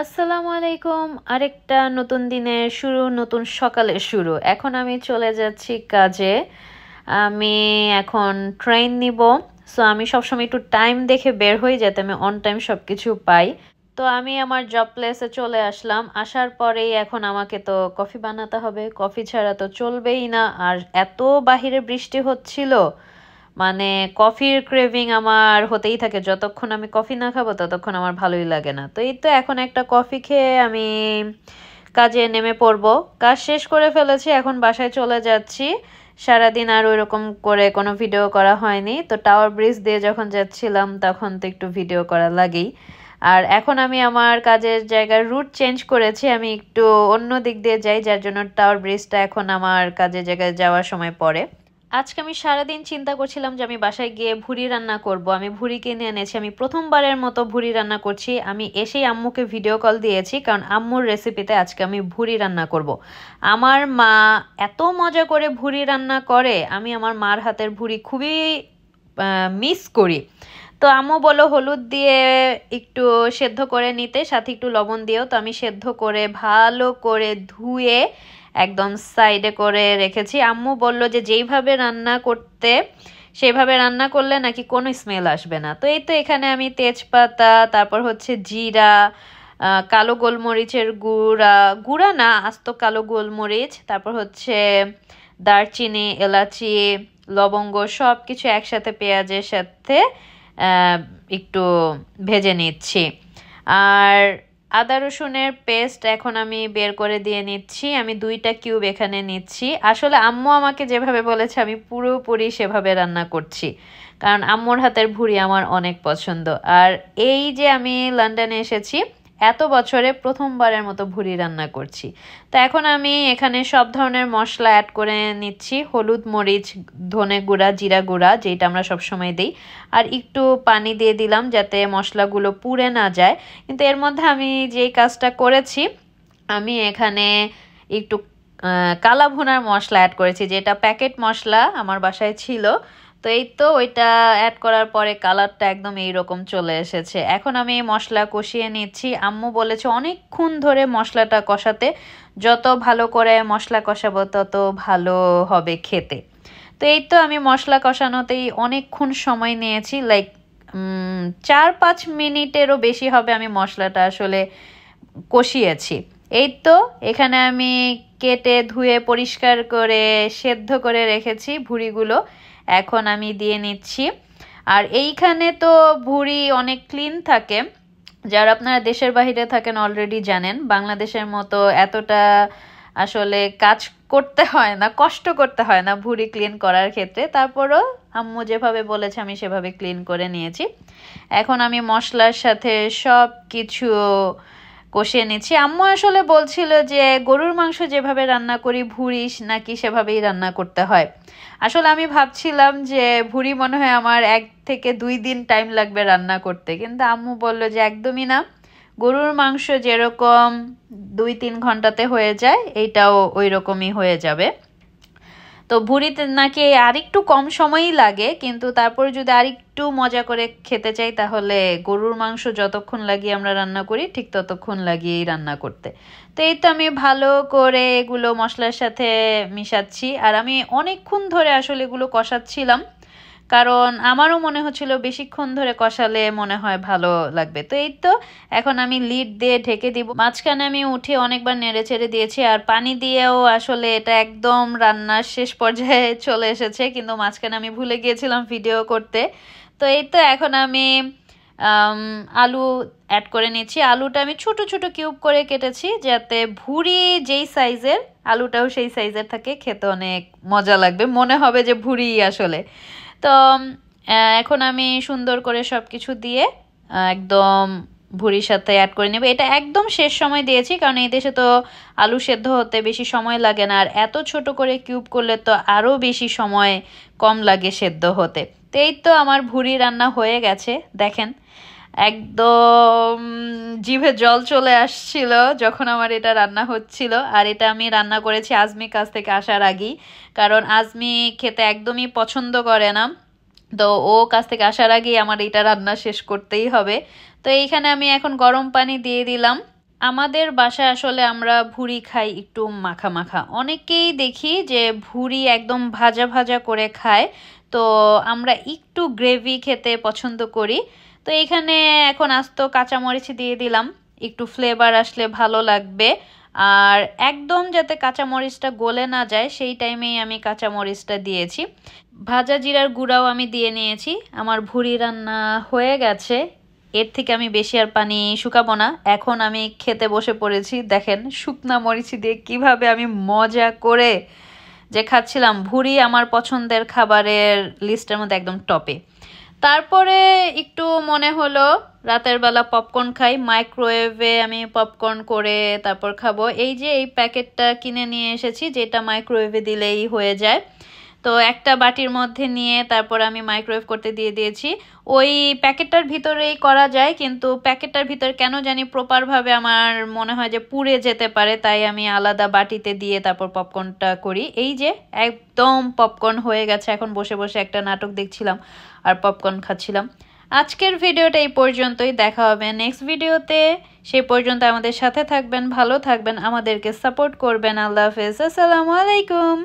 আসসালামু আলাইকুম। আরেকটা নতুন দিনের শুরু, নতুন সকালের শুরু। এখন আমি চলে যাচ্ছি কাজে। আমি এখন ট্রেন নিব। সো আমি সবসময় একটু টাইম দেখে বের হই যাতে আমি অন টাইম সব কিছু পাই। তো আমি আমার জব প্লেসে চলে আসলাম। আসার পরেই এখন আমাকে তো কফি বানাতে হবে, কফি ছাড়া তো চলবেই না। আর এত বাহিরে বৃষ্টি হচ্ছিল, মানে কফির ক্রেভিং আমার হতেই থাকে। যতক্ষণ আমি কফি না খাবো ততক্ষণ আমার ভালোই লাগে না। তো এই তো এখন একটা কফি খেয়ে আমি কাজে নেমে পড়বো। কাজ শেষ করে ফেলেছি, এখন বাসায় চলে যাচ্ছি। সারাদিন আর ওইরকম করে কোনো ভিডিও করা হয়নি। তো টাওয়ার ব্রিজ দিয়ে যখন যাচ্ছিলাম তখন তো একটু ভিডিও করা লাগেই। আর এখন আমি আমার কাজের জায়গার রুট চেঞ্জ করেছি, আমি একটু অন্য দিক দিয়ে যাই, যার জন্য টাওয়ার ব্রিজটা এখন আমার কাজের জায়গায় যাওয়ার সময় পড়ে। আজকে আমি সারাদিন চিন্তা করছিলাম যে আমি বাসায় গিয়ে ভুড়ি রান্না করব। আমি ভুড়ি কিনে এনেছি, আমি প্রথমবারের মতো ভুড়ি রান্না করছি। আমি এসেই আম্মুকে ভিডিও কল দিয়েছি, কারণ আম্মুর রেসিপিতে আজকে আমি ভুড়ি রান্না করব। আমার মা এত মজা করে ভুড়ি রান্না করে, আমি আমার মার হাতের ভুড়ি খুবই মিস করি। তো আম্মু বলল হলুদ দিয়ে একটু সেদ্ধ করে নিতে, সাথে একটু লবণ দিয়েও। তো আমি সেদ্ধ করে ভালো করে ধুয়ে একদম সাইডে করে রেখেছি। আম্মু বলল যে যেইভাবে রান্না করতে, সেইভাবে রান্না করলে নাকি কোনো স্মেল আসবে না। তো এই তো এখানে আমি তেজপাতা, তারপর হচ্ছে জিরা, কালো গোলমরিচের গুঁড়া, গুঁড়া না আস্ত কালো গোলমরিচ, তারপর হচ্ছে দারচিনি, এলাচি, লবঙ্গ সব কিছু একসাথে পেঁয়াজের সাথে আহ, একটু ভেজে নিচ্ছি। আর আদা রসুনের পেস্ট এখন আমি বের করে দিয়ে নিচ্ছি। আমি 2টা কিউব এখানে নিচ্ছি। আসলে আম্মু আমাকে যেভাবে বলেছে আমি পুরোপুরি সেভাবে রান্না করছি, কারণ আম্মুর হাতের ভুড়ি আমার অনেক পছন্দ। আর এই যে আমি লন্ডনে এসেছি, এত বছরে প্রথমবারের মতো ভুড়ি রান্না করছি। তো এখন আমি এখানে সব ধরনের মশলা অ্যাড করে নিচ্ছি। হলুদ, মরিচ, ধনে গুঁড়া, জিরা গুঁড়া, যেটা আমরা সবসময় দিই। আর একটু পানি দিয়ে দিলাম যাতে মশলাগুলো পুড়ে না যায়। কিন্তু এর মধ্যে আমি যেই কাজটা করেছি, আমি এখানে একটু কালা ভুনার মশলা অ্যাড করেছি, যেটা প্যাকেট মশলা আমার বাসায় ছিল। তো এই তো ওইটা অ্যাড করার পরে কালারটা একদম এইরকম চলে এসেছে। এখন আমি মশলা কষিয়ে নিচ্ছি। আম্মু বলেছে অনেকক্ষণ ধরে মশলাটা কষাতে, যত ভালো করে মশলা কষাবো তত ভালো হবে খেতে। তো এই তো আমি মশলা কষানোতেই অনেকক্ষণ সময় নিয়েছি, লাইক 4-5 মিনিটেরও বেশি হবে আমি মশলাটা আসলে কষিয়েছি। এই তো এখানে আমি কেটে ধুয়ে পরিষ্কার করে সেদ্ধ করে রেখেছি ভুঁড়িগুলো, এখন আমি দিয়ে নিচ্ছি। আর এইখানে তো ভুঁড়ি অনেক ক্লিন থাকে। যারা আপনারা দেশের বাইরে থাকেন অলরেডি জানেন, বাংলাদেশের মতো এতটা আসলে কাজ করতে হয় না, কষ্ট করতে হয় না ভুঁড়ি ক্লিন করার ক্ষেত্রে। তারপরও আম্মু যেভাবে বলেছে আমি সেভাবে ক্লিন করে নিয়েছি। এখন আমি মশলার সাথে সব কিছু কষিয়ে নিচ্ছি। আম্মু আসলে বলছিল যে গরুর মাংস যেভাবে রান্না করি ভুঁড়ি নাকি সেভাবেই রান্না করতে হয়। আসলে আমি ভাবছিলাম যে ভুঁড়ি মনে হয় আমার 1 থেকে 2 দিন টাইম লাগবে রান্না করতে, কিন্তু আম্মু বলল যে একদমই না, গরুর মাংস যেরকম 2-3 ঘন্টাতে হয়ে যায় এইটাও ওই রকমই হয়ে যাবে। তো ভুঁড়িতে নাকি আরেকটু কম সময়ই লাগে, কিন্তু তারপরে যদি আরেকটু মজা করে খেতে চাই তাহলে গরুর মাংস যতক্ষণ লাগিয়ে আমরা রান্না করি ঠিক ততক্ষণ লাগিয়েই রান্না করতে। তো এই তো আমি ভালো করে এগুলো মশলার সাথে মিশাচ্ছি। আর আমি অনেকক্ষণ ধরে আসলে এগুলো কষাচ্ছিলাম, কারণ আমারও মনে হচ্ছিল বেশিক্ষণ ধরে কষালে মনে হয় ভালো লাগবে। তো এই তো এখন আমি লিড দিয়ে ঢেকে দিব। মাঝখানে আমি উঠে অনেকবার নেড়ে চেড়ে দিয়েছি, আর পানি দিয়েও আসলে এটা একদম রান্নার শেষ পর্যায়ে চলে এসেছে, কিন্তু মাঝখানে আমি ভুলে গিয়েছিলাম ভিডিও করতে। তো এই তো এখন আমি আম, আলু অ্যাড করে নিচ্ছি। আলুটা আমি ছোট ছোট কিউব করে কেটেছি যাতে ভুঁড়ি যেই সাইজের আলুটাও সেই সাইজের থাকে, খেতে অনেক মজা লাগবে, মনে হবে যে ভুঁড়ি আসলে। তো এখন আমি সুন্দর করে সব কিছু দিয়ে একদম ভুঁড়ির সাথে অ্যাড করে নেব। এটা একদম শেষ সময় দিয়েছি, কারণ এই দেশে তো আলু সেদ্ধ হতে বেশি সময় লাগে না, আর এত ছোট করে কিউব করলে তো আরও বেশি সময় কম লাগে সেদ্ধ হতে। তো এই তো আমার ভুঁড়ি রান্না হয়ে গেছে, দেখেন একদম জিভে জল চলে আসছিল যখন আমার এটা রান্না হচ্ছিল। আর এটা আমি রান্না করেছি আজমি কাছ থেকে আসার আগেই, কারণ আজমি খেতে একদমই পছন্দ করে না। তো ও কাছ থেকে আসার আগেই আমার এটা রান্না শেষ করতেই হবে। তো এইখানে আমি এখন গরম পানি দিয়ে দিলাম। আমাদের বাসায় আসলে আমরা ভুড়ি খাই একটু মাখা মাখা, অনেকেই দেখি যে ভুড়ি একদম ভাজা ভাজা করে খায়। তো আমরা একটু গ্রেভি খেতে পছন্দ করি। তো এখানে এখন আস্ত কাঁচামরিচ দিয়ে দিলাম, একটু ফ্লেভার আসলে ভালো লাগবে। আর একদম যাতে কাঁচামরিচটা গলে না যায় সেই টাইমেই আমি কাঁচামরিচটা দিয়েছি। ভাজা জিরার গুঁড়াও আমি দিয়ে নিয়েছি। আমার ভুড়ি রান্না হয়ে গেছে, এর থেকে আমি বেশি আর পানি শুকাবো না। এখন আমি খেতে বসে পড়েছি, দেখেন শুকনা মরিচ দিয়ে কিভাবে আমি মজা করে যে খাচ্ছিলাম। ভুড়ি আমার পছন্দের খাবারের লিস্টের মধ্যে একদম টপে। তারপরে একটু মনে হলো রাতের বেলা পপকর্ন খাই, মাইক্রোওয়েভে আমি পপকর্ন করে তারপর খাবো। এই যে এই প্যাকেটটা কিনে নিয়ে এসেছি যেটা মাইক্রোওয়েভে দিলেই হয়ে যায়। তো একটা বাটির মধ্যে নিয়ে তারপর আমি মাইক্রোওয়েভ করতে দিয়ে দিয়েছি। ওই প্যাকেটটার ভিতরেই করা যায়, কিন্তু প্যাকেটটার ভিতর কেন জানি প্রপারভাবে আমার মনে হয় যে পুড়ে যেতে পারে, তাই আমি আলাদা বাটিতে দিয়ে তারপর পপকর্নটা করি। এই যে একদম পপকর্ন হয়ে গেছে, এখন বসে বসে একটা নাটক দেখছিলাম আর পপকর্ন খাচ্ছিলাম। আজকের ভিডিওটা এই পর্যন্তই, দেখা হবে নেক্সট ভিডিওতে। সেই পর্যন্ত আমাদের সাথে থাকবেন, ভালো থাকবেন, আমাদেরকে সাপোর্ট করবেন। আল্লাহ হাফেজ, আসসালামু আলাইকুম।